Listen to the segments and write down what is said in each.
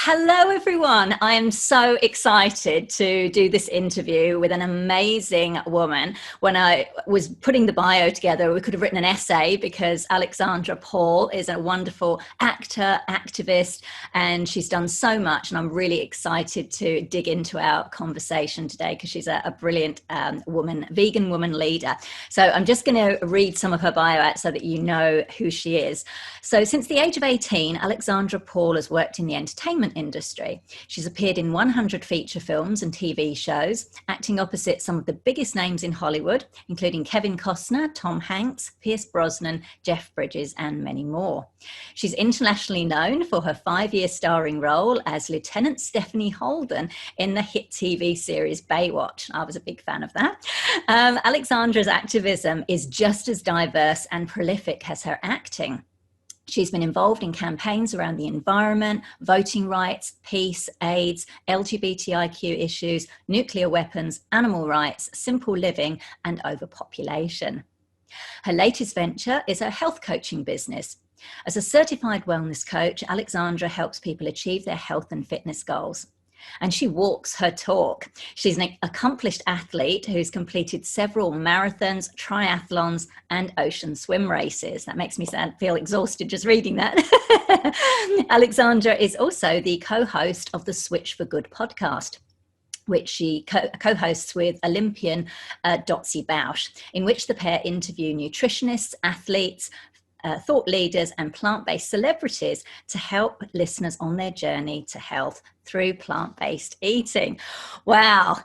Hello, everyone. I am so excited to do this interview with an amazing woman. When I was putting the bio together, we could have written an essay because Alexandra Paul is a wonderful actor, activist, and she's done so much. And I'm really excited to dig into our conversation today because she's a brilliant woman, vegan woman leader. So I'm just going to read some of her bio out so that you know who she is. So since the age of 18, Alexandra Paul has worked in the entertainment industry. She's appeared in 100 feature films and TV shows, acting opposite some of the biggest names in Hollywood, including Kevin Costner, Tom Hanks, Pierce Brosnan, Jeff Bridges, and many more. She's internationally known for her 5-year starring role as Lieutenant Stephanie Holden in the hit TV series Baywatch. I was a big fan of that. Alexandra's activism is just as diverse and prolific as her acting. She's been involved in campaigns around the environment, voting rights, peace, AIDS, LGBTIQ issues, nuclear weapons, animal rights, simple living, and overpopulation. Her latest venture is her health coaching business. As a certified wellness coach, Alexandra helps people achieve their health and fitness goals. And she walks her talk. She's an accomplished athlete who's completed several marathons, triathlons, and ocean swim races. That makes me feel exhausted just reading that. Alexandra is also the co-host of the Switch for Good podcast, which she co-hosts with Olympian Dotsie Bausch, in which the pair interview nutritionists, athletes, thought leaders, and plant-based celebrities to help listeners on their journey to health through plant-based eating. Wow,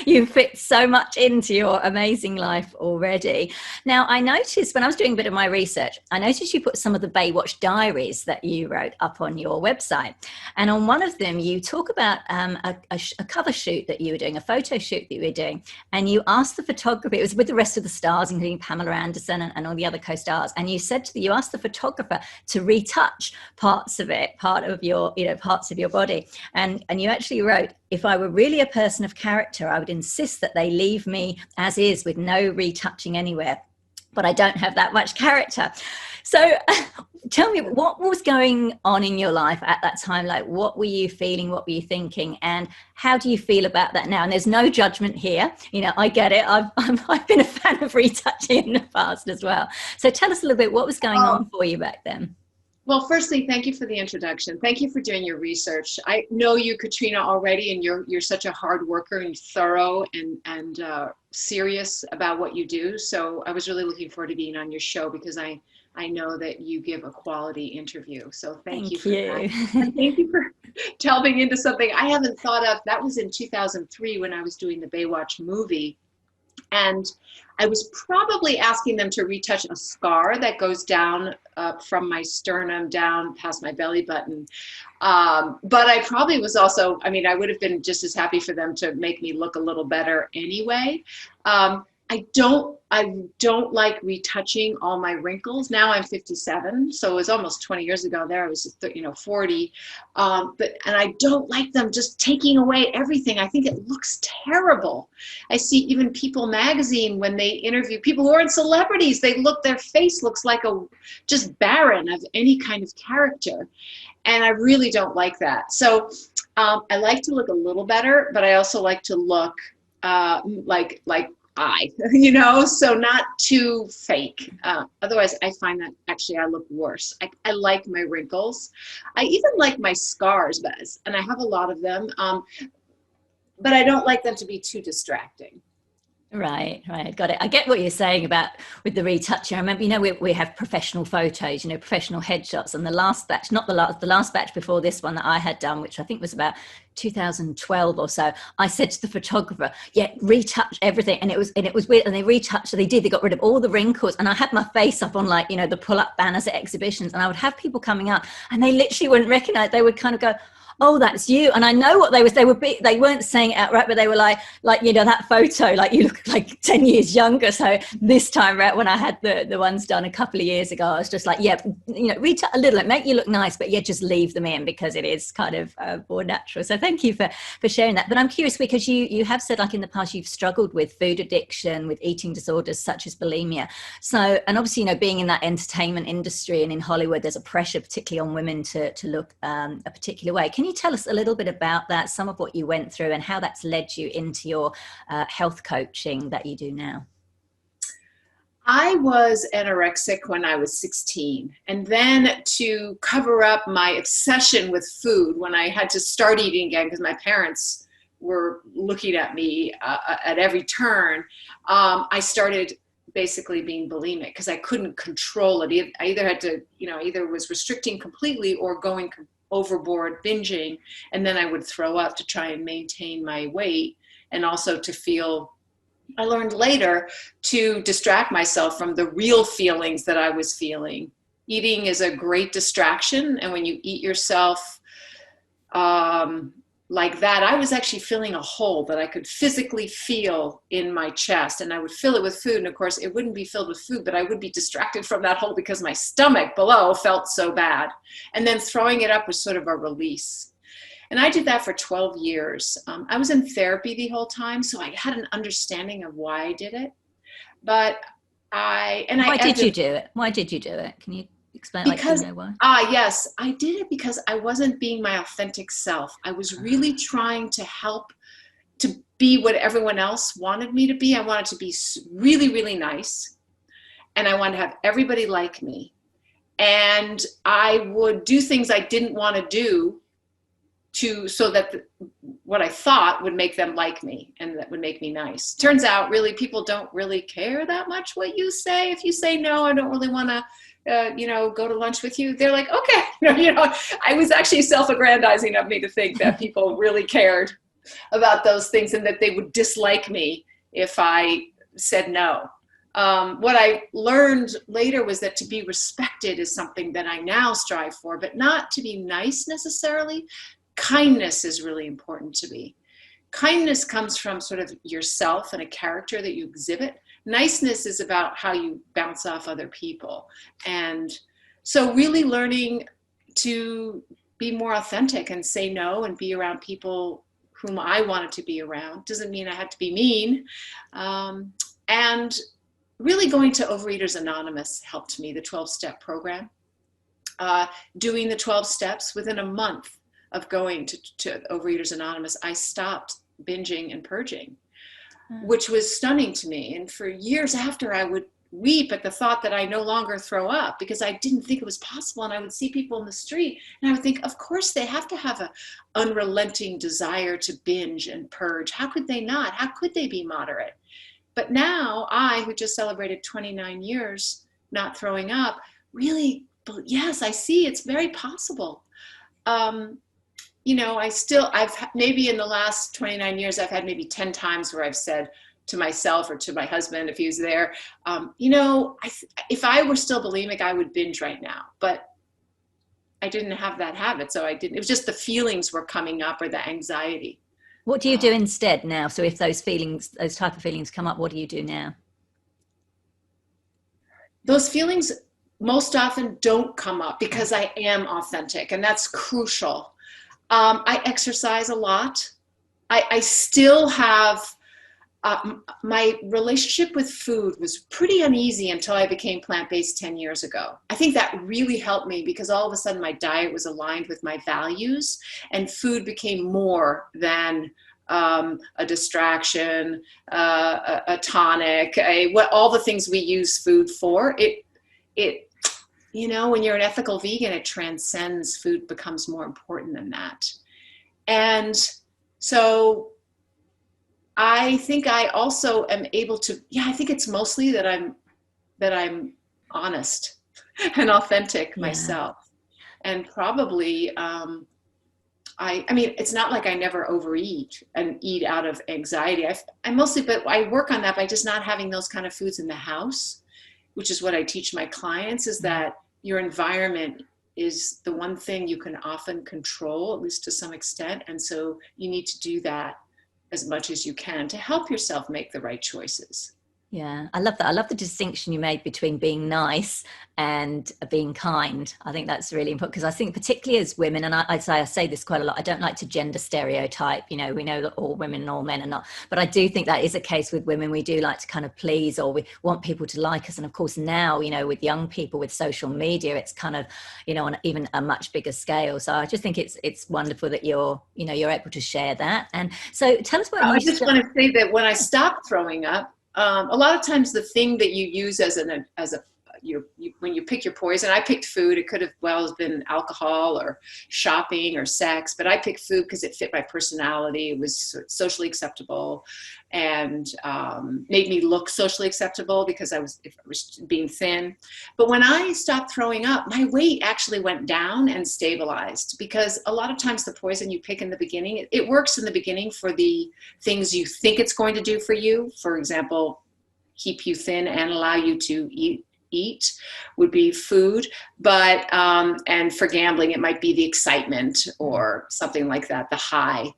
you fit so much into your amazing life already. Now, I noticed when I was doing a bit of my research, I noticed you put some of the Baywatch diaries that you wrote up on your website. And on one of them, you talk about a cover shoot that you were doing, a photo shoot that you were doing. And you asked the photographer, it was with the rest of the stars, including Pamela Anderson and all the other co-stars. And you said you asked the photographer to retouch parts of it, parts of your body. And you actually wrote, if I were really a person of character, I would insist that they leave me as is with no retouching anywhere. But I don't have that much character. So tell me, what was going on in your life at that time? Like, what were you feeling? What were you thinking? And how do you feel about that now? And there's no judgment here. You know, I get it. I've been a fan of retouching in the past as well. So tell us a little bit, what was going on for you back then? Well, firstly, thank you for the introduction. Thank you for doing your research. I know you, Katrina, already, and you're such a hard worker and thorough and serious about what you do. So I was really looking forward to being on your show because I know that you give a quality interview. So thank you for that. And thank you for delving into something I haven't thought of. That was in 2003 when I was doing the Baywatch movie. And I was probably asking them to retouch a scar that goes down from my sternum down past my belly button. But I probably was also, I would have been just as happy for them to make me look a little better anyway. I don't like retouching all my wrinkles. Now I'm 57, so it was almost 20 years ago there. I was 40, and I don't like them just taking away everything. I think it looks terrible. I see even People magazine, when they interview people who aren't celebrities, their face looks like just barren of any kind of character. And I really don't like that. So I like to look a little better, but I also like to look like so not too fake. Otherwise, I find that actually I look worse. I like my wrinkles. I even like my scars, Bez, and I have a lot of them, but I don't like them to be too distracting. Right. Got it. I get what you're saying about with the retouching. I remember, we have professional photos, professional headshots, and the last batch, not the last batch before this one that I had done, which I think was about 2012 or so, I said to the photographer, retouch everything. And it was weird. And they retouched, so they got rid of all the wrinkles. And I had my face up on the pull-up banners at exhibitions, and I would have people coming up and they literally wouldn't recognize, they would kind of go, oh, that's you. And I know what they weren't saying it outright, but they were like, you know, that photo, like you look like 10 years younger. So this time right when I had the ones done a couple of years ago, I was just like, yeah, you know, retouch a little, make you look nice, but yeah, just leave them in because it is kind of more natural. So thank you for sharing that. But I'm curious because you have said, like in the past, you've struggled with food addiction, with eating disorders such as bulimia. So, and obviously, you know, being in that entertainment industry and in Hollywood, there's a pressure, particularly on women, to look a particular way. Can you tell us a little bit about that, some of what you went through and how that's led you into your health coaching that you do now? I was anorexic when I was 16. And then to cover up my obsession with food, when I had to start eating again, because my parents were looking at me at every turn, I started basically being bulimic because I couldn't control it. I either had to, you know, either was restricting completely or going overboard, binging, and then I would throw up to try and maintain my weight, and also to feel, I learned later, to distract myself from the real feelings that I was feeling. Eating is a great distraction, and when you eat yourself like that, I was actually filling a hole that I could physically feel in my chest, and I would fill it with food, and of course it wouldn't be filled with food, but I would be distracted from that hole because my stomach below felt so bad. And then throwing it up was sort of a release. And I did that for 12 years. I was in therapy the whole time, so I had an understanding of why I did it. But why did you do it? Why did you do it? Can you explain? Because, like, you know why? Yes, I did it because I wasn't being my authentic self. I was really trying to help to be what everyone else wanted me to be. I wanted to be really, really nice. And I wanted to have everybody like me. And I would do things I didn't want to do so that what I thought would make them like me and that would make me nice. Turns out really people don't really care that much what you say. If you say, no, I don't really want to go to lunch with you, they're like, okay. I was actually self-aggrandizing of me to think that people really cared about those things and that they would dislike me if I said no. What I learned later was that to be respected is something that I now strive for, but not to be nice necessarily. Kindness is really important to me. Kindness comes from sort of yourself and a character that you exhibit. Niceness is about how you bounce off other people. And so really learning to be more authentic and say no and be around people whom I wanted to be around. Doesn't mean I had to be mean. And really going to Overeaters Anonymous helped me, the 12-step program. Doing the 12 steps, within a month of going to Overeaters Anonymous, I stopped binging and purging, which was stunning to me. And for years after, I would weep at the thought that I no longer throw up because I didn't think it was possible. And I would see people in the street and I would think, of course they have to have an unrelenting desire to binge and purge. How could they not? How could they be moderate? But now I, who just celebrated 29 years not throwing up, really, yes, I see it's very possible. I've maybe in the last 29 years, I've had maybe 10 times where I've said to myself or to my husband, if he was there, if I were still bulimic, I would binge right now, but I didn't have that habit. So I didn't, it was just the feelings were coming up or the anxiety. What do you do instead now? So if those type of feelings come up, what do you do now? Those feelings most often don't come up because I am authentic, and that's crucial. I exercise a lot. I still have, my relationship with food was pretty uneasy until I became plant-based 10 years ago. I think that really helped me because all of a sudden my diet was aligned with my values and food became more than a distraction, a tonic, all the things we use food for. When you're an ethical vegan, it transcends food, becomes more important than that. And so I think I also am able to, I think it's mostly that I'm honest and authentic myself. And probably, it's not like I never overeat and eat out of anxiety. But I work on that by just not having those kind of foods in the house, which is what I teach my clients, is that your environment is the one thing you can often control, at least to some extent. And so you need to do that as much as you can to help yourself make the right choices. Yeah, I love that. I love the distinction you made between being nice and being kind. I think that's really important, because I think particularly as women, and I say this quite a lot, I don't like to gender stereotype. You know, we know that all women and all men are not, but I do think that is a case with women. We do like to kind of please, or we want people to like us. And of course now, you know, with young people, with social media, it's kind of, you know, on even a much bigger scale. So I just think it's wonderful that you're able to share that. And so tell us what I just want to say that when I stopped throwing up, a lot of times the thing that you use when you pick your poison, I picked food. It could have been alcohol or shopping or sex, but I picked food because it fit my personality. It was socially acceptable and made me look socially acceptable because I was being thin. But when I stopped throwing up, my weight actually went down and stabilized, because a lot of times the poison you pick in the beginning, it works in the beginning for the things you think it's going to do for you. For example, keep you thin and allow you to eat would be food. But and for gambling, it might be the excitement or something like that, the high.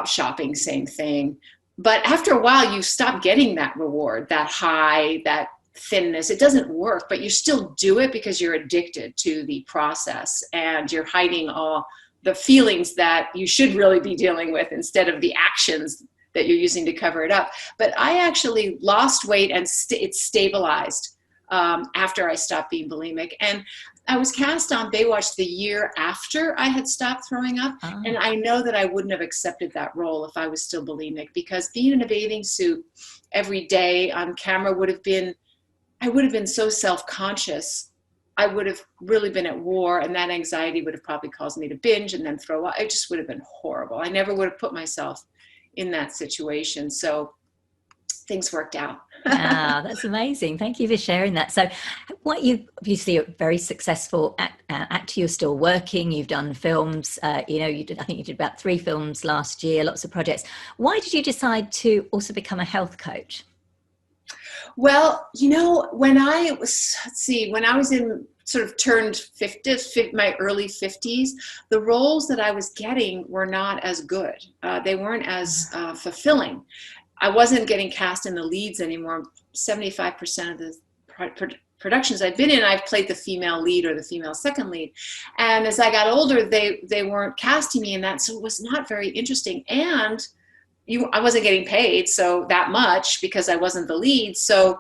Shopping, same thing. But after a while, you stop getting that reward, that high, that thinness. It doesn't work, but you still do it because you're addicted to the process and you're hiding all the feelings that you should really be dealing with instead of the actions that you're using to cover it up. But I actually lost weight and it stabilized after I stopped being bulimic. And I was cast on Baywatch the year after I had stopped throwing up. Oh. And I know that I wouldn't have accepted that role if I was still bulimic, because being in a bathing suit every day on camera I would have been so self-conscious. I would have really been at war, and that anxiety would have probably caused me to binge and then throw up. It just would have been horrible. I never would have put myself in that situation. So things worked out. Wow, that's amazing. Thank you for sharing that. So obviously a very successful actor. You're still working. You've done films. I think you did about 3 films last year, lots of projects. Why did you decide to also become a health coach? Well, when I was in sort of turned 50, my early 50s, the roles that I was getting were not as good. They weren't as fulfilling. I wasn't getting cast in the leads anymore. 75% of the productions I've been in, I've played the female lead or the female second lead. And as I got older, they weren't casting me in that, so it was not very interesting. And I wasn't getting paid so that much because I wasn't the lead. So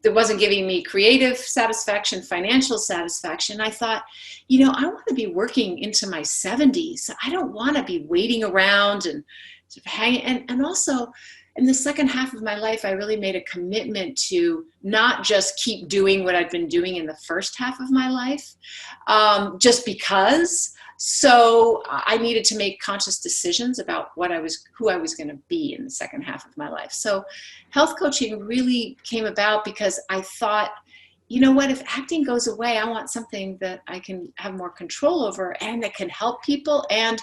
it wasn't giving me creative satisfaction, financial satisfaction. I thought, I want to be working into my 70s. I don't want to be waiting around and sort of hanging. And also, in the second half of my life, I really made a commitment to not just keep doing what I'd been doing in the first half of my life, just because. So I needed to make conscious decisions about who I was going to be in the second half of my life. So health coaching really came about because I thought, if acting goes away, I want something that I can have more control over and that can help people. And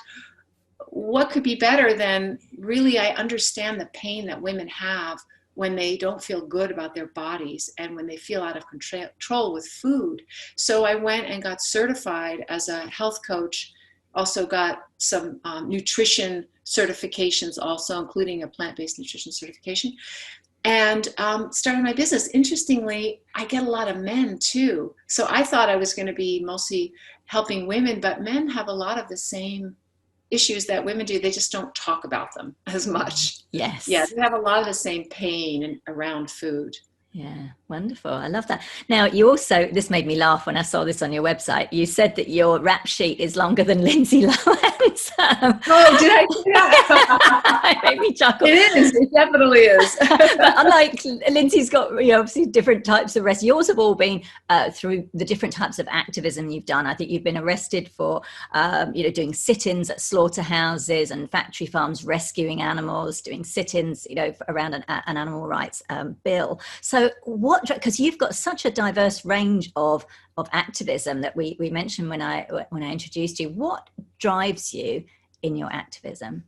what could be better than really, I understand the pain that women have when they don't feel good about their bodies and when they feel out of control with food. So I went and got certified as a health coach, also got some nutrition certifications also, including a plant-based nutrition certification, and started my business. Interestingly, I get a lot of men too. So I thought I was going to be mostly helping women, but men have a lot of the same issues that women do. They just don't talk about them as much. Yes. Yeah, they have a lot of the same pain around food. Yeah, wonderful. I love that. Now, this made me laugh when I saw this on your website. You said that your rap sheet is longer than Lindsay Lohan's. Oh, did I do that? It made me chuckle. It is. It definitely is. But unlike Lindsay's got, obviously different types of arrests. Yours have all been through the different types of activism you've done. I think you've been arrested for, doing sit-ins at slaughterhouses and factory farms, rescuing animals, doing sit-ins, around an animal rights bill. So because you've got such a diverse range of activism that we mentioned when I introduced you, what drives you in your activism?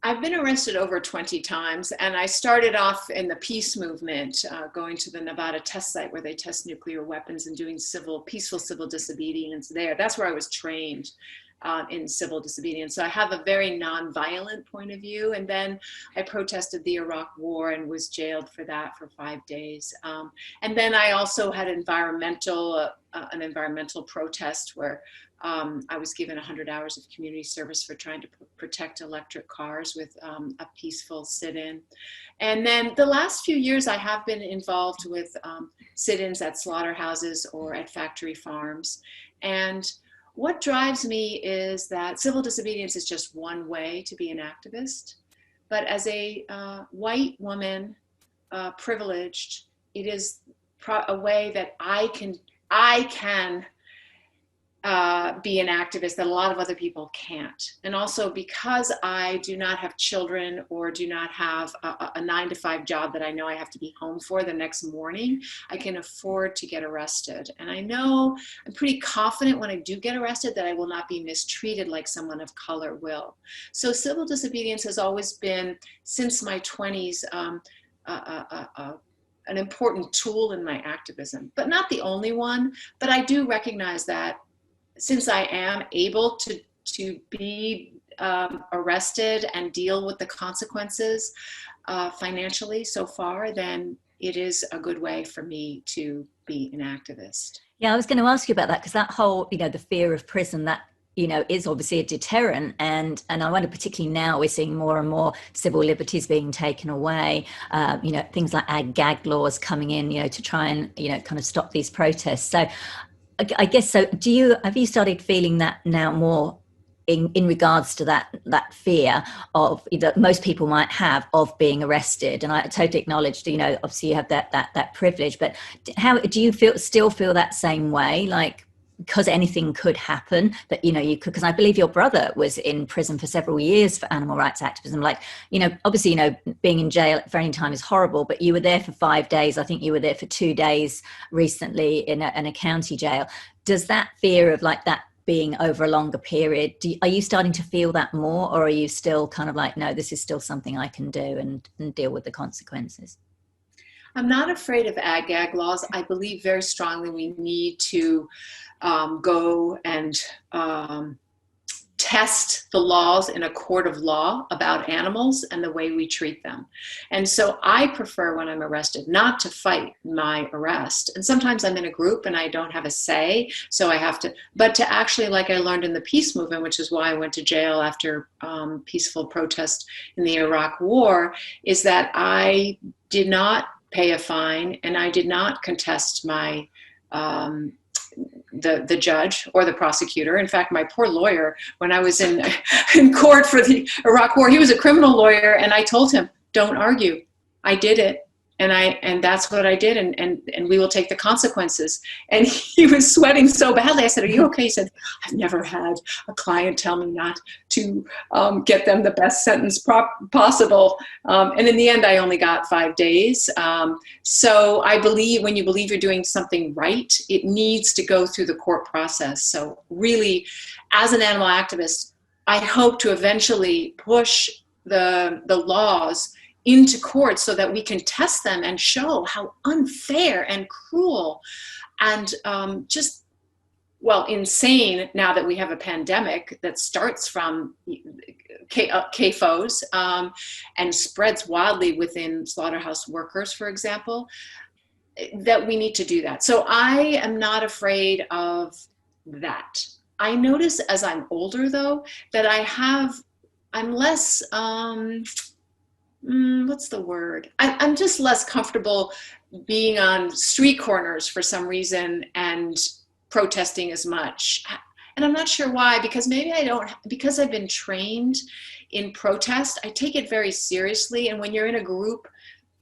I've been arrested over 20 times, and I started off in the peace movement, going to the Nevada test site where they test nuclear weapons and doing peaceful civil disobedience there. That's where I was trained in civil disobedience. So I have a very nonviolent point of view. And then I protested the Iraq War and was jailed for that for 5 days. And then I also had an environmental protest where I was given 100 hours of community service for trying to protect electric cars with a peaceful sit-in. And then the last few years I have been involved with sit-ins at slaughterhouses or at factory farms. And what drives me is that civil disobedience is just one way to be an activist. But as a white woman, privileged, it is a way that I can be an activist that a lot of other people can't. And also because I do not have children or do not have a 9-to-5 job that I know I have to be home for the next morning, I can afford to get arrested. And I know I'm pretty confident when I do get arrested that I will not be mistreated like someone of color will. So civil disobedience has always been, since my 20s, an important tool in my activism, but not the only one. But I do recognize that since I am able to be arrested and deal with the consequences financially so far, then it is a good way for me to be an activist. Yeah, I was going to ask you about that, because that whole, the fear of prison, that, is obviously a deterrent. And I wonder, particularly now, we're seeing more and more civil liberties being taken away, things like ag-gag laws coming in, to try and, kind of stop these protests. So I guess so. Have you started feeling that now more in regards to that fear of that most people might have of being arrested? And I totally acknowledge, obviously you have that privilege, but how do you still feel that same way? Like, because anything could happen, that, you could, because I believe your brother was in prison for several years for animal rights activism. Like, obviously, being in jail for any time is horrible, but you were there for 5 days. I think you were there for 2 days recently in a county jail. Does that fear of like that being over a longer period, are you starting to feel that more, or are you still kind of like, no, this is still something I can do and deal with the consequences? I'm not afraid of ag-gag laws. I believe very strongly we need to go and test the laws in a court of law about animals and the way we treat them. And so I prefer, when I'm arrested, not to fight my arrest. And sometimes I'm in a group and I don't have a say, so I have to, but to actually, like I learned in the peace movement, which is why I went to jail after peaceful protest in the Iraq War, is that I did not pay a fine and I did not contest my the judge or the prosecutor. In fact, my poor lawyer, when I was in court for the Iraq War, he was a criminal lawyer, and I told him, don't argue. I did it. And that's what I did, and we will take the consequences. And he was sweating so badly. I said, are you okay? He said, I've never had a client tell me not to get them the best sentence possible. And in the end, I only got 5 days. So I believe when you believe you're doing something right, it needs to go through the court process. So really, as an animal activist, I hope to eventually push the laws into court so that we can test them and show how unfair and cruel and insane, now that we have a pandemic that starts from CAFOs and spreads wildly within slaughterhouse workers, for example, that we need to do that. So I am not afraid of that. I notice as I'm older, though, that I'm less, what's the word? I'm just less comfortable being on street corners for some reason and protesting as much. And I'm not sure why, because maybe because I've been trained in protest, I take it very seriously. And when you're in a group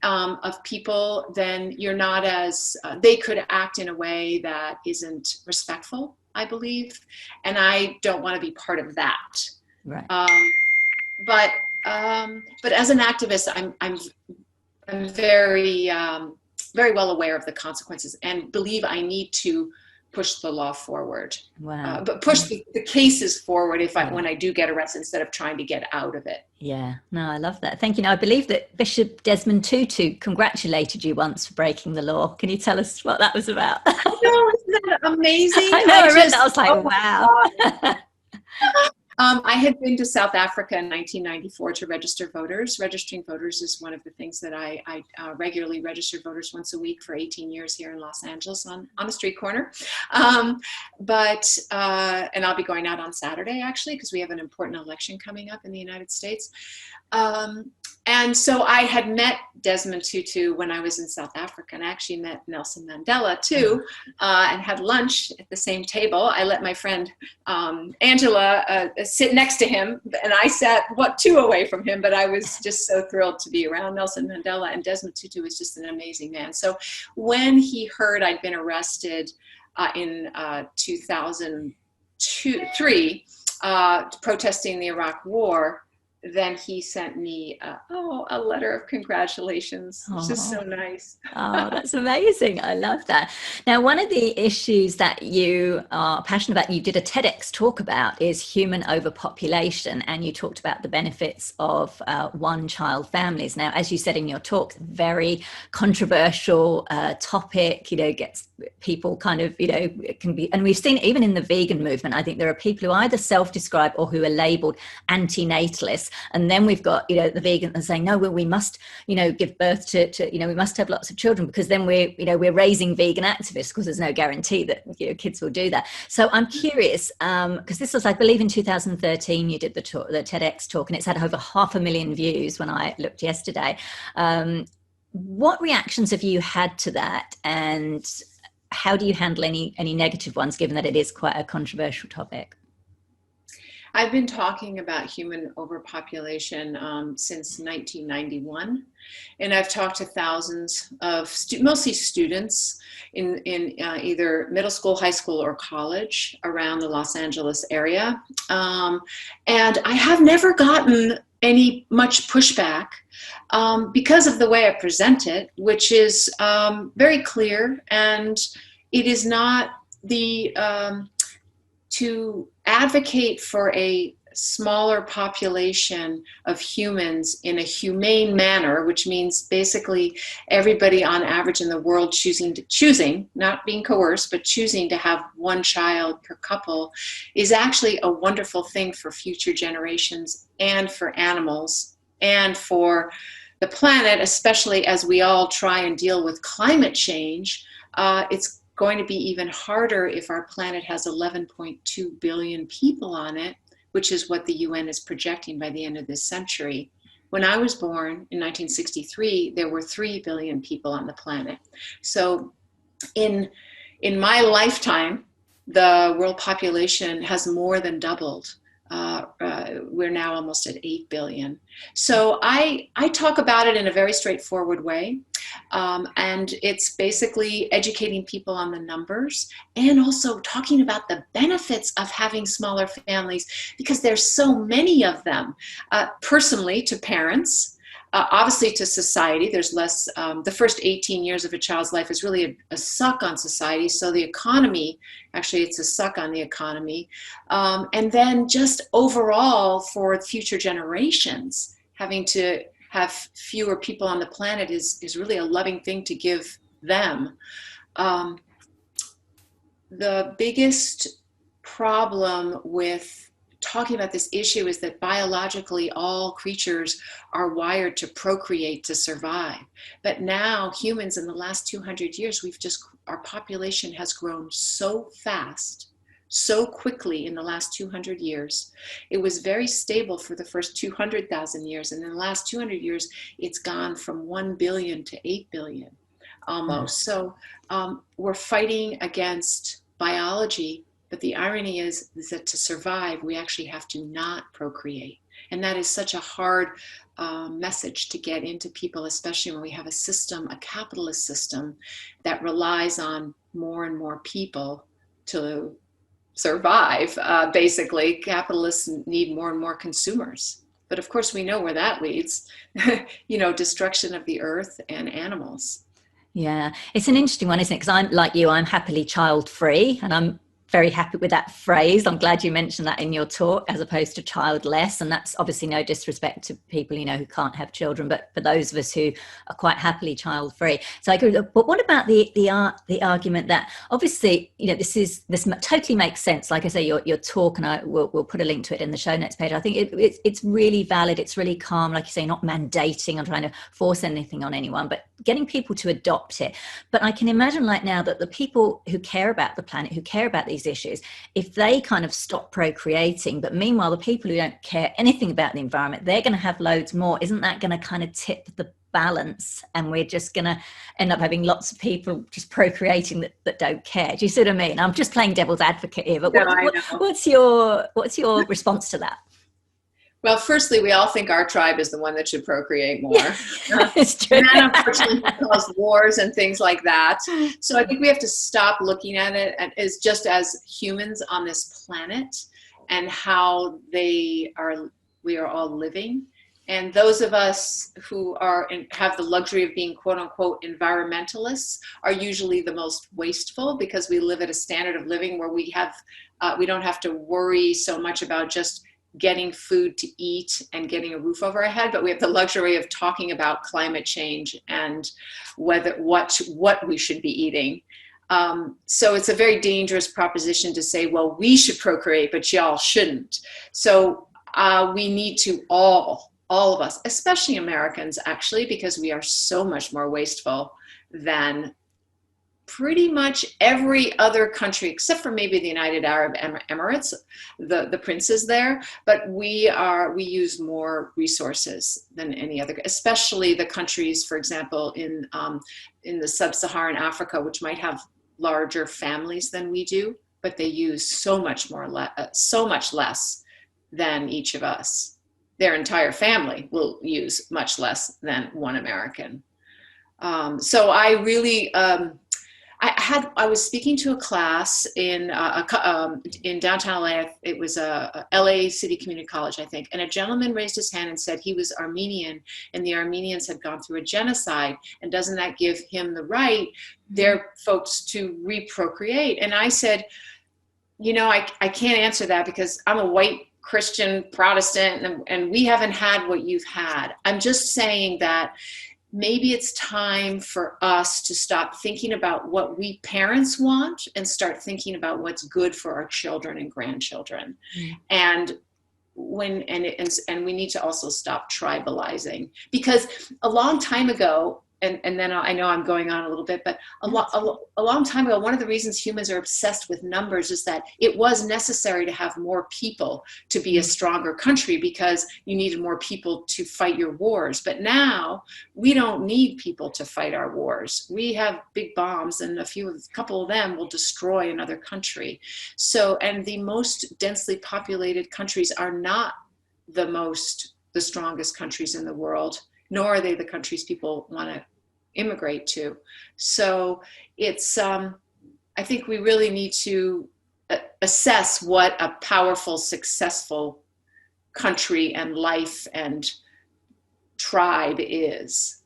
of people, then you're not as, they could act in a way that isn't respectful, I believe. And I don't want to be part of that. Right. But as an activist, I'm very, very well aware of the consequences and believe I need to push the law forward. Wow. But push the cases forward when I do get arrested, instead of trying to get out of it. Yeah, no, I love that. Thank you. Now, I believe that Bishop Desmond Tutu congratulated you once for breaking the law. Can you tell us what that was about? I know, isn't that amazing? I know, I read that. I was like, wow. I had been to South Africa in 1994 to register voters. Registering voters is one of the things that I regularly registered voters once a week for 18 years here in Los Angeles on a street corner. And I'll be going out on Saturday, actually, because we have an important election coming up in the United States. And so I had met Desmond Tutu when I was in South Africa, and I actually met Nelson Mandela too, and had lunch at the same table. I let my friend Angela sit next to him, and I sat 2 away from him, but I was just so thrilled to be around Nelson Mandela, and Desmond Tutu is just an amazing man. So when he heard I'd been arrested in 2003, protesting the Iraq War, then he sent me a letter of congratulations, which is so nice. Oh, that's amazing. I love that. Now, one of the issues that you are passionate about, you did a TEDx talk about, is human overpopulation. And you talked about the benefits of one-child families. Now, as you said in your talk, very controversial topic, gets people kind of, it can be, and we've seen even in the vegan movement, I think there are people who either self-describe or who are labeled anti-natalists. And then we've got, the vegans saying, no, well, we must, give birth to, we must have lots of children, because then we're raising vegan activists, because there's no guarantee that kids will do that. So I'm curious, because this was, I believe, in 2013, you did the TEDx talk, and it's had over 500,000 views when I looked yesterday. What reactions have you had to that? And how do you handle any negative ones, given that it is quite a controversial topic? I've been talking about human overpopulation since 1991, and I've talked to thousands of mostly students in either middle school, high school, or college around the Los Angeles area, and I have never gotten much pushback because of the way I present it, which is very clear, and it is not to advocate for a smaller population of humans in a humane manner, which means basically everybody on average in the world choosing, not being coerced, but choosing to have one child per couple, is actually a wonderful thing for future generations and for animals and for the planet, especially as we all try and deal with climate change. It's going to be even harder if our planet has 11.2 billion people on it, which is what the UN is projecting by the end of this century. When I was born in 1963, there were 3 billion people on the planet. So in my lifetime, the world population has more than doubled. We're now almost at 8 billion. So I talk about it in a very straightforward way. And it's basically educating people on the numbers, and also talking about the benefits of having smaller families, because there's so many of them. Personally, to parents, obviously to society, there's less. The first 18 years of a child's life is really a suck on society. So the economy, actually it's a suck on the economy. And then just overall for future generations, having to have fewer people on the planet is really a loving thing to give them. The biggest problem with talking about this issue is that biologically all creatures are wired to procreate to survive. But now humans, in the last 200 years, our population has grown so fast, so quickly in the last 200 years. It was very stable for the first 200,000 years. And in the last 200 years, it's gone from 1 billion to 8 billion almost. So we're fighting against biology, but the irony is that to survive, we actually have to not procreate. And that is such a hard message to get into people, especially when we have a capitalist system that relies on more and more people to survive. Basically, capitalists need more and more consumers. But of course, we know where that leads, destruction of the earth and animals. Yeah, it's an interesting one, isn't it? Because I'm like you, I'm happily child free, and I'm very happy with that phrase. I'm glad you mentioned that in your talk, as opposed to childless. And that's obviously no disrespect to people, you know, who can't have children, but for those of us who are quite happily child free. So I agree. But what about the argument that obviously, you know, this totally makes sense. Like I say, your talk, and we'll put a link to it in the show notes page. I think it's really valid. It's really calm, like you say, not mandating or trying to force anything on anyone, but getting people to adopt it. But I can imagine like now that the people who care about the planet, who care about these issues, if they kind of stop procreating, but meanwhile the people who don't care anything about the environment, they're going to have loads more. Isn't that going to kind of tip the balance, and we're just going to end up having lots of people just procreating that don't care? Do you see what I mean? I'm just playing devil's advocate here, but what's your response to that? Well, firstly, we all think our tribe is the one that should procreate more. It's true. And that unfortunately cause wars and things like that. So I think we have to stop looking at it as just as humans on this planet and how we are all living. And those of us who have the luxury of being quote unquote environmentalists are usually the most wasteful, because we live at a standard of living where we don't have to worry so much about just getting food to eat and getting a roof over our head, but we have the luxury of talking about climate change and what we should be eating. So it's a very dangerous proposition to say, well, we should procreate, but y'all shouldn't. So we need to all of us, especially Americans, actually, because we are so much more wasteful than pretty much every other country, except for maybe the United Arab Emirates, the princes there, but we use more resources than any other, especially the countries, for example, in the sub-Saharan Africa, which might have larger families than we do, but they use so much less than each of us. Their entire family will use much less than one American. So I really, I was speaking to a class in downtown LA. It was a LA City Community College, I think. And a gentleman raised his hand and said he was Armenian, and the Armenians had gone through a genocide. And doesn't that give him the right, their folks, to reprocreate? And I said, you know, I can't answer that because I'm a white Christian Protestant, and we haven't had what you've had. I'm just saying that maybe it's time for us to stop thinking about what we parents want and start thinking about what's good for our children and grandchildren. And we need to also stop tribalizing, because a long time ago, and then I know I'm going on a little bit, but a long time ago, one of the reasons humans are obsessed with numbers is that it was necessary to have more people to be a stronger country, because you needed more people to fight your wars. But now we don't need people to fight our wars. We have big bombs, and a couple of them will destroy another country. So, and the most densely populated countries are not the strongest countries in the world, nor are they the countries people want to immigrate to. So it's, I think we really need to assess what a powerful, successful country and life and tribe is.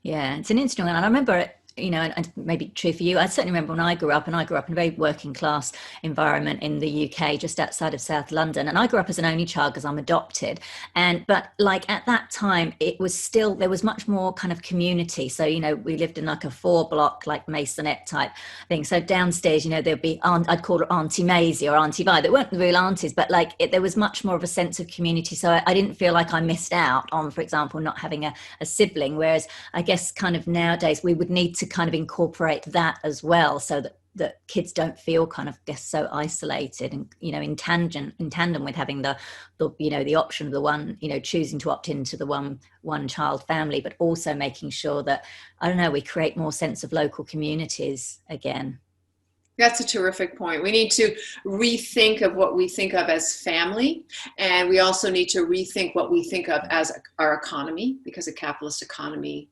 Yeah, it's an interesting one. And I remember, you know, and maybe true for you, I certainly remember when I grew up in a very working class environment in the UK, just outside of South London. And I grew up as an only child because I'm adopted. But like at that time, there was much more kind of community. So, you know, we lived in like a 4-block, like Masonette type thing. So downstairs, you know, there'd be, I'd call her Auntie Maisie or Auntie Vi. They weren't the real aunties, but like there was much more of a sense of community. So I didn't feel like I missed out on, for example, not having a sibling. Whereas I guess kind of nowadays we would need to kind of incorporate that as well, so that kids don't feel kind of, guess, so isolated, and, you know, in tandem with having the you know, the option of the one, you know, choosing to opt into the one child family, but also making sure that, I don't know, we create more sense of local communities again. That's a terrific point. We need to rethink of what we think of as family, and we also need to rethink what we think of as our economy, because a capitalist economy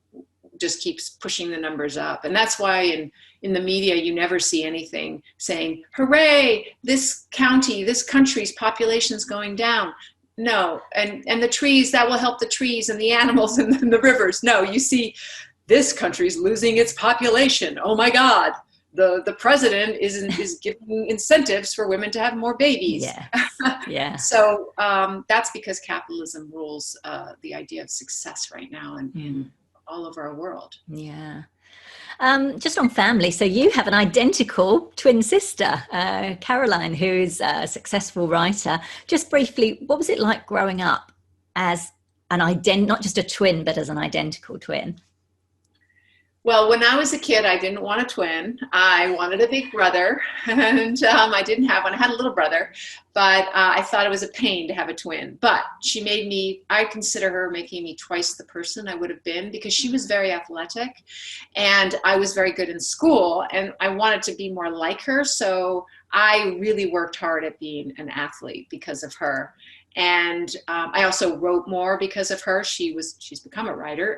just keeps pushing the numbers up. And that's why in the media, you never see anything saying, hooray, this country's population is going down. No, and the trees, that will help the trees and the animals and the rivers. No, you see this country's losing its population. Oh my God. The president is giving incentives for women to have more babies. Yeah. So that's because capitalism rules the idea of success right now in all of our world. Yeah. Just on family, so you have an identical twin sister, Caroline, who's a successful writer. Just briefly, what was it like growing up as not just a twin, but as an identical twin? Well, when I was a kid, I didn't want a twin. I wanted a big brother, and I didn't have one. I had a little brother, but I thought it was a pain to have a twin. But I consider her making me twice the person I would have been, because she was very athletic, and I was very good in school, and I wanted to be more like her. So I really worked hard at being an athlete because of her. And I also wrote more because of her. She's become a writer.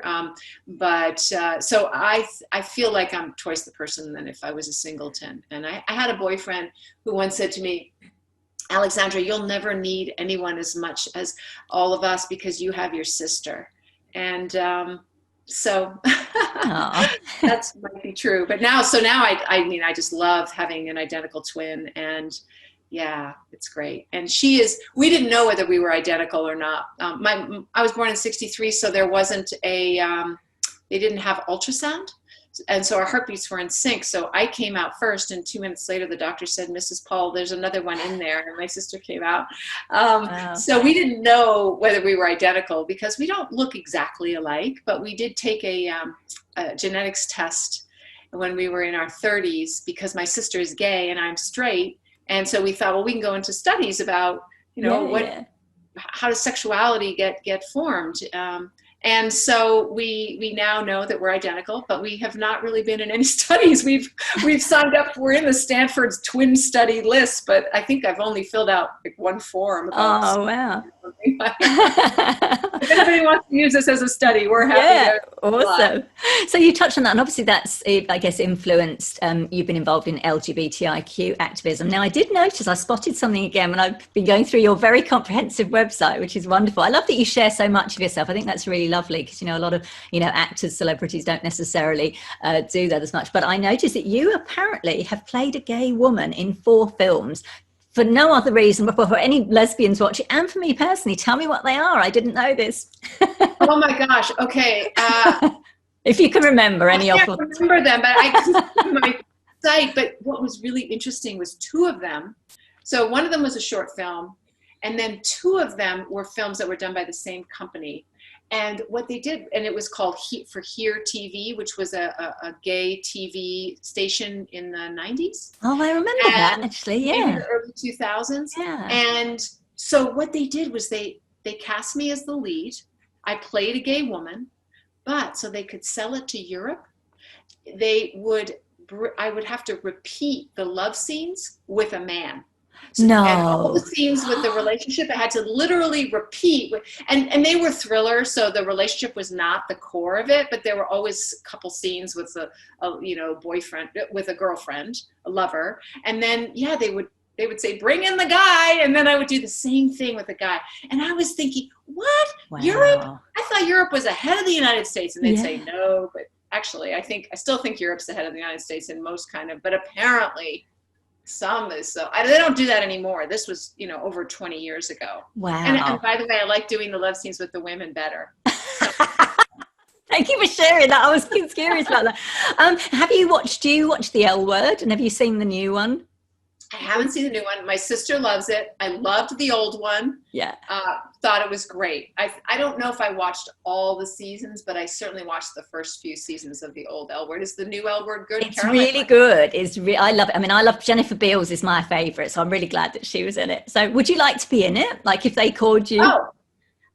So I feel like I'm twice the person than if I was a singleton. And I had a boyfriend who once said to me, Alexandra, you'll never need anyone as much as all of us because you have your sister. And so that might be true. But now I just love having an identical twin, and yeah, it's great. And we didn't know whether we were identical or not. I was born in 1963, so there wasn't they didn't have ultrasound. And so our heartbeats were in sync. So I came out first, and 2 minutes later, the doctor said, Mrs. Paul, there's another one in there. And my sister came out. Wow. So we didn't know whether we were identical because we don't look exactly alike, but we did take a genetics test when we were in our 30s because my sister is gay and I'm straight. And so we thought, well, we can go into studies about, how does sexuality get formed? And so we now know that we're identical, but we have not really been in any studies. We've signed up. We're in the Stanford's twin study list, but I think I've only filled out like one form. Oh, wow. If anybody wants to use this as a study, we're happy. Awesome. So you touched on that, and obviously that's, I guess, influenced, you've been involved in LGBTIQ activism. Now, I did notice, I spotted something again when I've been going through your very comprehensive website, which is wonderful. I love that you share so much of yourself. I think that's really lovely because, a lot of, actors, celebrities don't necessarily do that as much. But I noticed that you apparently have played a gay woman in 4 films. For no other reason but for any lesbians watching, and for me personally. Tell me what they are. I didn't know this. Oh my gosh. Okay. If you can remember any of them. I can't remember them, but I can my site. But what was really interesting was 2 of them. So one of them was a short film, and then 2 of them were films that were done by the same company. And what they did, and it was called For Here TV, which was a gay TV station in the 90s. Oh, I remember that, actually, yeah. In the early 2000s. Yeah. And so what they did was they cast me as the lead. I played a gay woman, but so they could sell it to Europe, I would have to repeat the love scenes with a man. So, no. And all the scenes with the relationship, I had to literally repeat. And they were thrillers, so the relationship was not the core of it, but there were always a couple scenes with a boyfriend, with a girlfriend, a lover. And then, they would say, bring in the guy. And then I would do the same thing with the guy. And I was thinking, what? Wow. Europe? I thought Europe was ahead of the United States. And they'd say, no, but actually, I still think Europe's ahead of the United States in most but apparently they don't do that anymore. This was, over 20 years ago. Wow. And by the way, I like doing the love scenes with the women better. Thank you for sharing that. I was curious about that. Do you watch The L Word, and have you seen the new one? I haven't seen the new one. My sister loves it. I loved the old one. Yeah. Thought it was great. I don't know if I watched all the seasons, but I certainly watched the first few seasons of the old L Word. Is the new L Word good? It's really good. I love it. I mean, I love Jennifer Beals is my favorite, so I'm really glad that she was in it. So would you like to be in it? Like if they called you?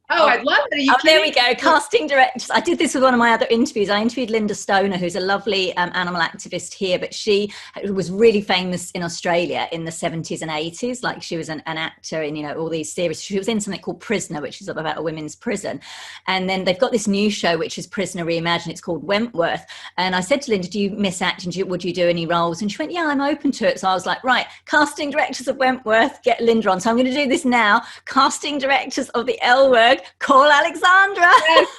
Oh, I'd love it. There we go. Casting directors. I did this with one of my other interviews. I interviewed Linda Stoner, who's a lovely animal activist here, but she was really famous in Australia in the 70s and 80s. Like she was an actor in, all these series. She was in something called Prisoner, which is about a women's prison. And then they've got this new show, which is Prisoner Reimagined. It's called Wentworth. And I said to Linda, do you miss acting? Would you do any roles? And she went, yeah, I'm open to it. So I was like, right, casting directors of Wentworth, get Linda on. So I'm going to do this now. Casting directors of the L Word. good. Call Alexandra. Yes.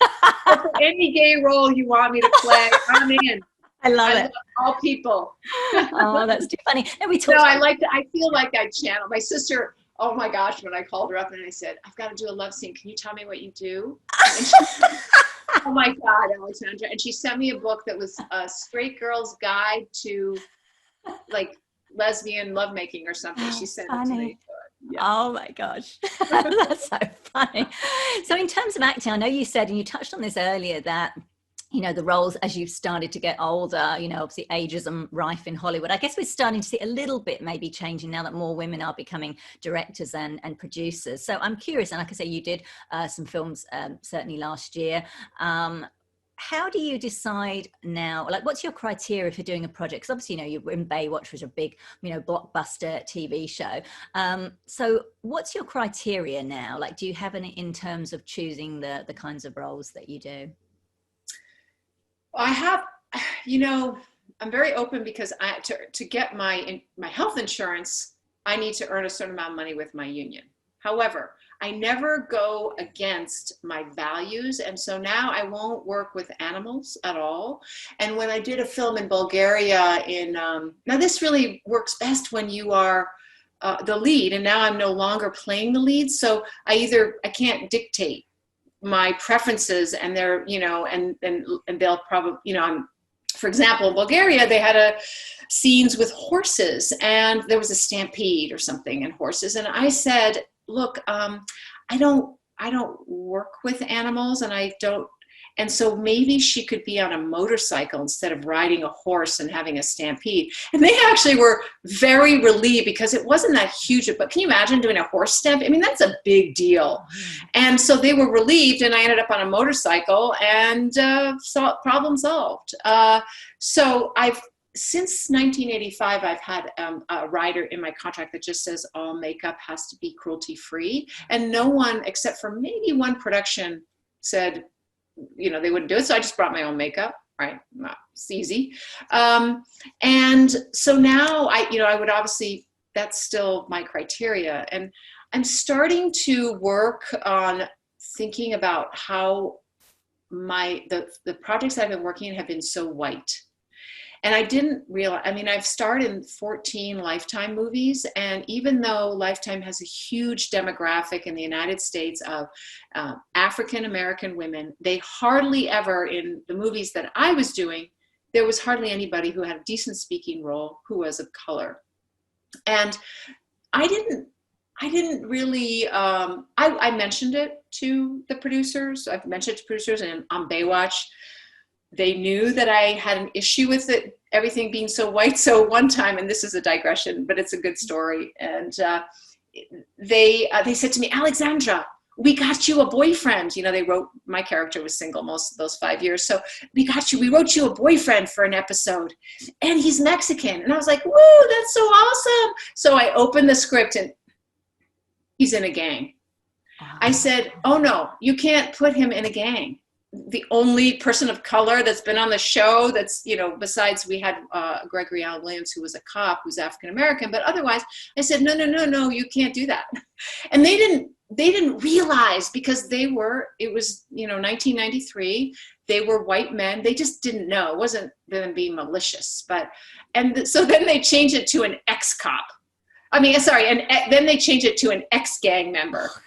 For any gay role you want me to play, I'm in. I love it. Love all people. Oh, that's too funny. And we No, talked. I feel like I channel my sister. Oh my gosh, when I called her up and I said, I've got to do a love scene. Can you tell me what you do? And she, oh my God, Alexandra. And she sent me a book that was a straight girl's guide to like lesbian lovemaking or something. She sent it to me. Yeah. Oh my gosh, that's so funny. So in terms of acting, I know you said, and you touched on this earlier, that the roles as you've started to get older, obviously ageism rife in Hollywood. I guess we're starting to see a little bit maybe changing now that more women are becoming directors and producers. So I'm curious, and like I say, you did some films certainly last year. How do you decide now, like what's your criteria for doing a project? Because obviously, you're in Baywatch, which is a big, blockbuster TV show. So what's your criteria now? Like, do you have any in terms of choosing the kinds of roles that you do? I have, I'm very open because to get my health insurance, I need to earn a certain amount of money with my union. However, I never go against my values. And so now I won't work with animals at all. And when I did a film in Bulgaria now this really works best when you are the lead, and now I'm no longer playing the lead. So I can't dictate my preferences, and they're, and they'll probably, for example, in Bulgaria, they had scenes with horses, and there was a stampede or something in horses. And I said, look, I don't work with animals, and so maybe she could be on a motorcycle instead of riding a horse and having a stampede. And they actually were very relieved because it wasn't that huge, but can you imagine doing a horse stamp? I mean, that's a big deal. And so they were relieved, and I ended up on a motorcycle, and problem solved. So since 1985, I've had a rider in my contract that just says all makeup has to be cruelty-free. And no one, except for maybe one production, said, they wouldn't do it. So I just brought my own makeup, right? It's easy. And so now I would obviously, that's still my criteria. And I'm starting to work on thinking about how the projects I've been working in have been so white. And I didn't realize, I've starred in 14 Lifetime movies, and even though Lifetime has a huge demographic in the United States of African-American women, they hardly ever, in the movies that I was doing, there was hardly anybody who had a decent speaking role who was of color. And I didn't really, I mentioned it to the producers. I've mentioned it to producers, and on Baywatch, they knew that I had an issue with it, everything being so white. So one time, and this is a digression, but it's a good story. And they said to me, Alexandra, we got you a boyfriend. They wrote, my character was single most of those 5 years. So we wrote you a boyfriend for an episode, and he's Mexican. And I was like, woo, that's so awesome. So I opened the script, and he's in a gang. I said, oh no, you can't put him in a gang. The only person of color that's been on the show that's, besides we had Gregory Allen Williams, who was a cop, who's African-American, but otherwise I said, no, you can't do that. And they didn't realize, because it was 1993, they were white men. They just didn't know. It wasn't them being malicious, so then they changed it to an ex-cop. And then they changed it to an ex-gang member. Oh,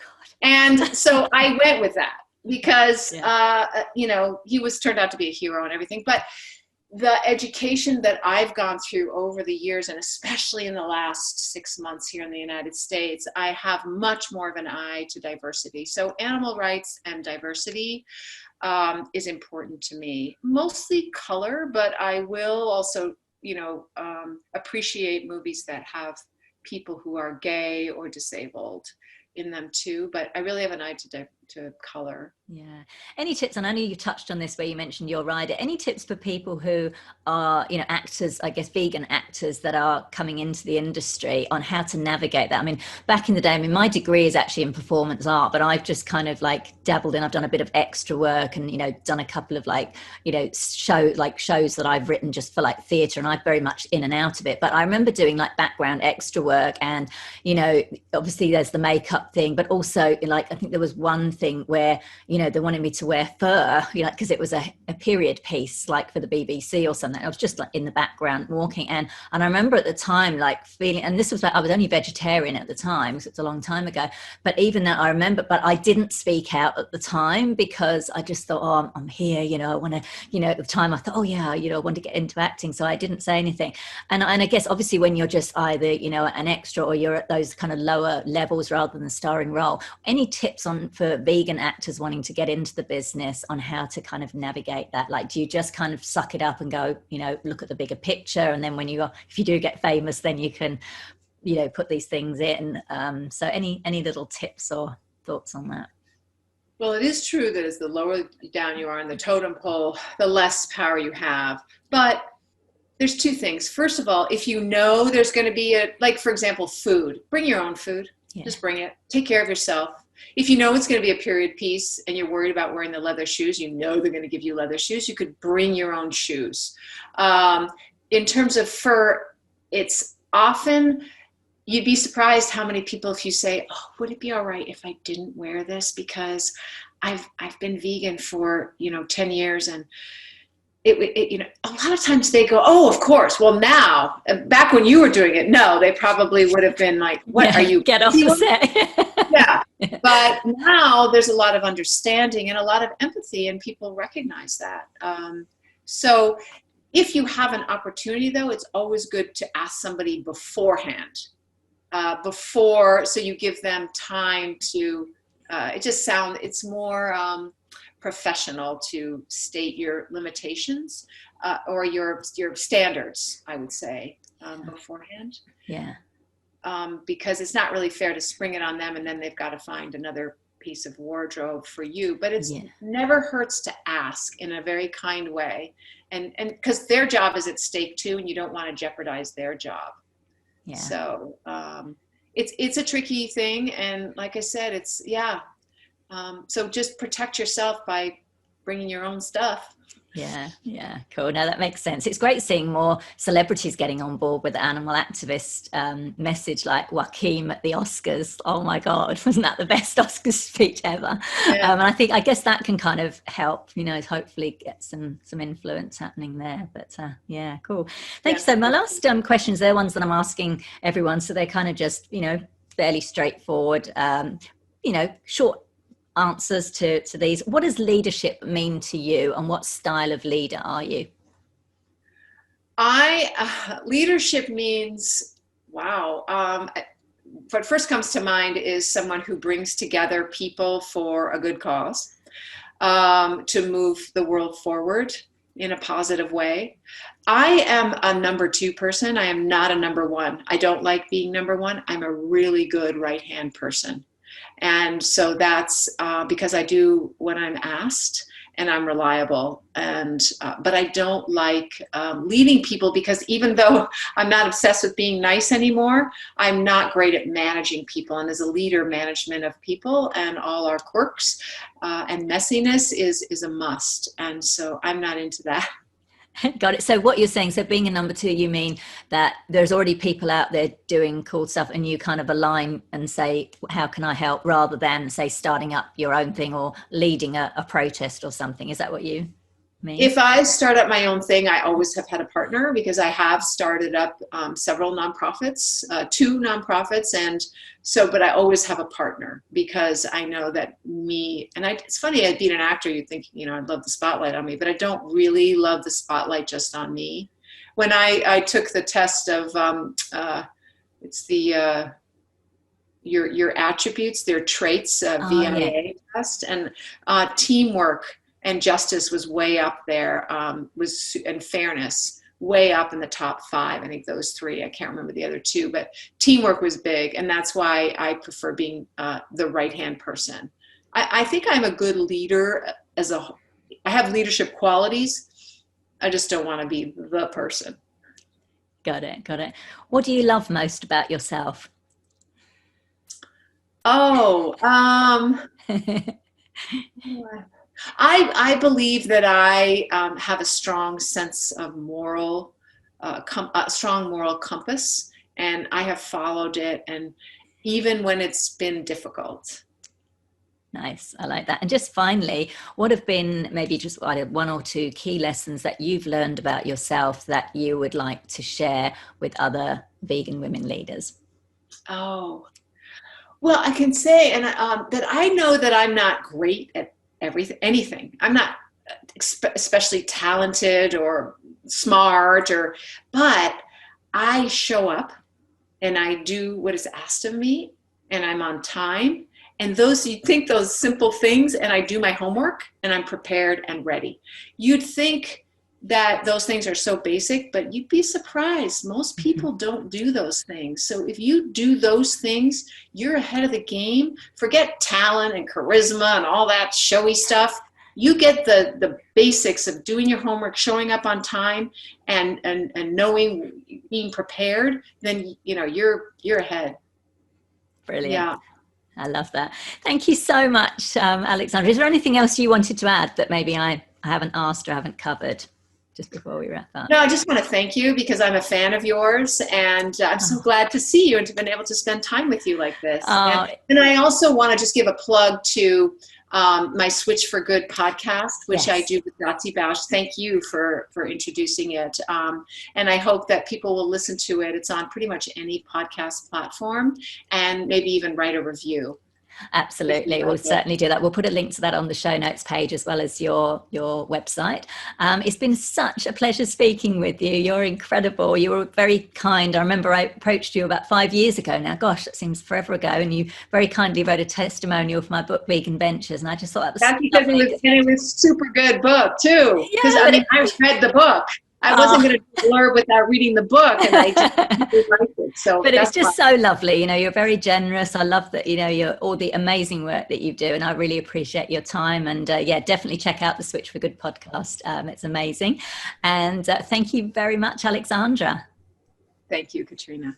and so I went with that. Because, he turned out to be a hero and everything. But the education that I've gone through over the years, and especially in the last 6 months here in the United States, I have much more of an eye to diversity. So animal rights and diversity is important to me. Mostly color, but I will also, appreciate movies that have people who are gay or disabled in them too. But I really have an eye to color. Yeah. Any tips, and I know you touched on this where you mentioned your rider, any tips for people who are, actors, I guess vegan actors that are coming into the industry on how to navigate that? Back in the day, my degree is actually in performance art, but I've just kind of dabbled in, I've done a bit of extra work and, done a couple of shows that I've written just for theatre, and I'm very much in and out of it. But I remember doing background extra work, and, obviously there's the makeup thing, but also I think there was one thing where, you know, they wanted me to wear fur, you know, because it was a period piece, like for the BBC or something. I was just like in the background walking. And I remember at the time, like feeling, and this was like, I was only vegetarian at the time, because it's a long time ago. But even that I remember, but I didn't speak out at the time because I just thought, oh, I'm here, you know, I want to, you know, at the time I thought, oh yeah, you know, I want to get into acting. So I didn't say anything. And I guess obviously when you're just either, you know, an extra or you're at those kind of lower levels rather than the starring role, any tips on for vegan actors wanting to get into the business on how to kind of navigate that? Like, do you just kind of suck it up and go, you know, look at the bigger picture, and then when if you do get famous, then you can, you know, put these things in. So any little tips or thoughts on that? Well, it is true that as the lower down you are in the totem pole, the less power you have. But there's two things. First of all, if you know there's going to be like, for example, food, bring your own food. Yeah. Just bring it. Take care of yourself. If you know it's going to be a period piece and you're worried about wearing the leather shoes, you know they're going to give you leather shoes, you could bring your own shoes. In terms of fur, it's often, you'd be surprised how many people, if you say, oh, would it be all right if I didn't wear this? Because I've been vegan for, 10 years, and it a lot of times they go, oh, of course. Well, now, back when you were doing it, no, they probably would have been like, what are you? Get off the set. Yeah. But now there's a lot of understanding and a lot of empathy, and people recognize that. So if you have an opportunity, though, it's always good to ask somebody beforehand, so you give them time to, it's more professional to state your limitations or your standards, I would say, beforehand. Yeah. Because it's not really fair to spring it on them and then they've got to find another piece of wardrobe for you. But it's never hurts to ask in a very kind way, and because their job is at stake too, and you don't want to jeopardize their job. Yeah. So it's a tricky thing, and like I said, so just protect yourself by bringing your own stuff. Yeah, cool. No, that makes sense. It's great seeing more celebrities getting on board with the animal activist message, like Joaquin at the Oscars. Oh my God, wasn't that the best Oscars speech ever? Yeah. And I guess that can kind of help, hopefully get some influence happening there. But yeah, cool. Thank you. So my last questions, they're ones that I'm asking everyone. So they're kind of just, fairly straightforward, short answers to these. What does leadership mean to you, and what style of leader are you? Leadership means, what first comes to mind is someone who brings together people for a good cause, to move the world forward in a positive way. I am a number two person. I am not a number one. I don't like being number one. I'm a really good right-hand person. And so that's because I do what I'm asked, and I'm reliable. But I don't like leading people, because even though I'm not obsessed with being nice anymore, I'm not great at managing people. And as a leader, management of people and all our quirks and messiness is a must. And so I'm not into that. Got it. So what you're saying, so being a number two, you mean that there's already people out there doing cool stuff, and you kind of align and say, how can I help, rather than say starting up your own thing or leading a protest or something? Is that what you mean? If I start up my own thing, I always have had a partner, because I have started up several nonprofits, 2 nonprofits. And so, but I always have a partner, because I know that it's funny, I'd be an actor, you'd think, I'd love the spotlight on me, but I don't really love the spotlight just on me. When I took the test of, it's the, your attributes, their traits, VIA test, and teamwork and justice was way up there, and fairness way up in the top 5. I think those 3, I can't remember the other 2, but teamwork was big. And that's why I prefer being the right-hand person. I think I'm a good leader I have leadership qualities. I just don't want to be the person. Got it. What do you love most about yourself? I believe that I have a strong sense of a strong moral compass, and I have followed it, and even when it's been difficult. Nice. I like that. And just finally, what have been maybe just one or two key lessons that you've learned about yourself that you would like to share with other vegan women leaders? Oh, well, I can say, and that I know that I'm not great at anything. I'm not especially talented or smart, but I show up and I do what is asked of me, and I'm on time. And you think those simple things, and I do my homework, and I'm prepared and ready. You'd think that those things are so basic, but you'd be surprised. Most people don't do those things. So if you do those things, you're ahead of the game. Forget talent and charisma and all that showy stuff. You get the basics of doing your homework, showing up on time, and knowing, being prepared, then you're ahead. Brilliant. Yeah. I love that. Thank you so much, Alexandra. Is there anything else you wanted to add that maybe I haven't asked or haven't covered just before we wrap up? No, I just want to thank you because I'm a fan of yours, and I'm so glad to see you and to have been able to spend time with you like this. And I also want to just give a plug to my Switch for Good podcast, which I do with Dotsie Bausch. Thank you for introducing it. And I hope that people will listen to it. It's on pretty much any podcast platform, and maybe even write a review. Absolutely. We'll certainly do that. We'll put a link to that on the show notes page as well as your website. It's been such a pleasure speaking with you. You're incredible. You were very kind. I remember I approached you about 5 years ago now. Gosh, that seems forever ago. And you very kindly wrote a testimonial for my book, Vegan Ventures. And I just thought that was That's because it was a super good book too. Because I read the book. I wasn't going to blurb without reading the book, and I just really liked it. So, but it's just so lovely. You're very generous. I love that. You're all the amazing work that you do, and I really appreciate your time. And definitely check out the Switch for Good podcast. It's amazing. And thank you very much, Alexandra. Thank you, Katrina.